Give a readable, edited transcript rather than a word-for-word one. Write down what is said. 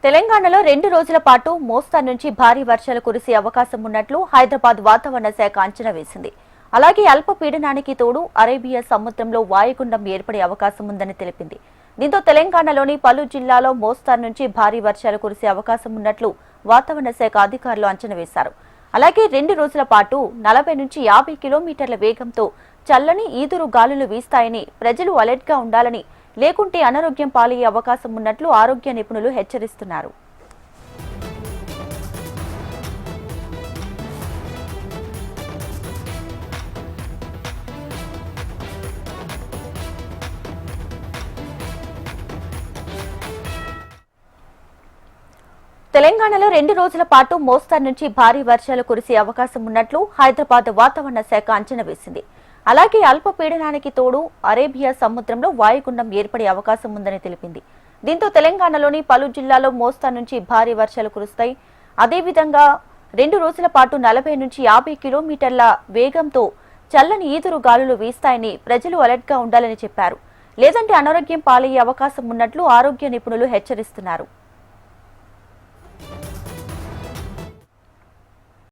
తెలంగాణలో 2 రోజుల పాటు మోస్తరు నుంచి భారీ వర్షాలు కురిసే అవకాశం ఉన్నట్లు హైదరాబాద్ వాతావరణ శాఖ అంచనా వేసింది. అలాగే అల్పపీడనానికి తోడు అరేబియా సముద్రంలో వాయుగుండం ఏర్పడే అవకాశం ఉందని తెలిపింది. దీంతో తెలంగాణలోని పలు జిల్లాల్లో మోస్తరు నుంచి భారీ వర్షాలు కురిసే అవకాశం ఉన్నట్లు వాతావరణ శాఖ అధికారులు అంచనా వేశారు. అలాగే 2 రోజుల పాటు 40 నుంచి 50 కిలోమీటర్ల వేగంతో చల్లని ఈదురు గాలులు వీస్తాయని ప్రజలు అలర్ట్ గా ఉండాలని, లేకుంటే అనారోగ్యం పాలయ్యే అవకాశం ఉన్నట్లు ఆరోగ్య నిపుణులు హెచ్చరిస్తున్నారు. తెలంగాణలో 2 రోజుల పాటు మోస్తరు నుంచి భారీ వర్షాలు కురిసే అవకాశం ఉన్నట్లు హైదరాబాద్ వాతావరణ శాఖ అంచనా వేసింది. అలాగే అల్పపీడనానికి తోడు అరేబియా సముద్రంలో వాయుగుండం ఏర్పడే అవకాశం ఉందని తెలిపింది. దీంతో తెలంగాణలోని పలు జిల్లాల్లో మోస్తరు నుంచి భారీ వర్షాలు కురుస్తాయి. అదేవిధంగా 2 రోజుల పాటు 40 నుంచి 50 కిలోమీటర్ల వేగంతో చల్లని ఈదురు గాలులు వీస్తాయని ప్రజలు అలర్ట్ గా ఉండాలని చెప్పారు. లేదంటే అనారోగ్యం పాలయ్యే అవకాశం ఉన్నట్లు ఆరోగ్య నిపుణులు హెచ్చరిస్తున్నారు.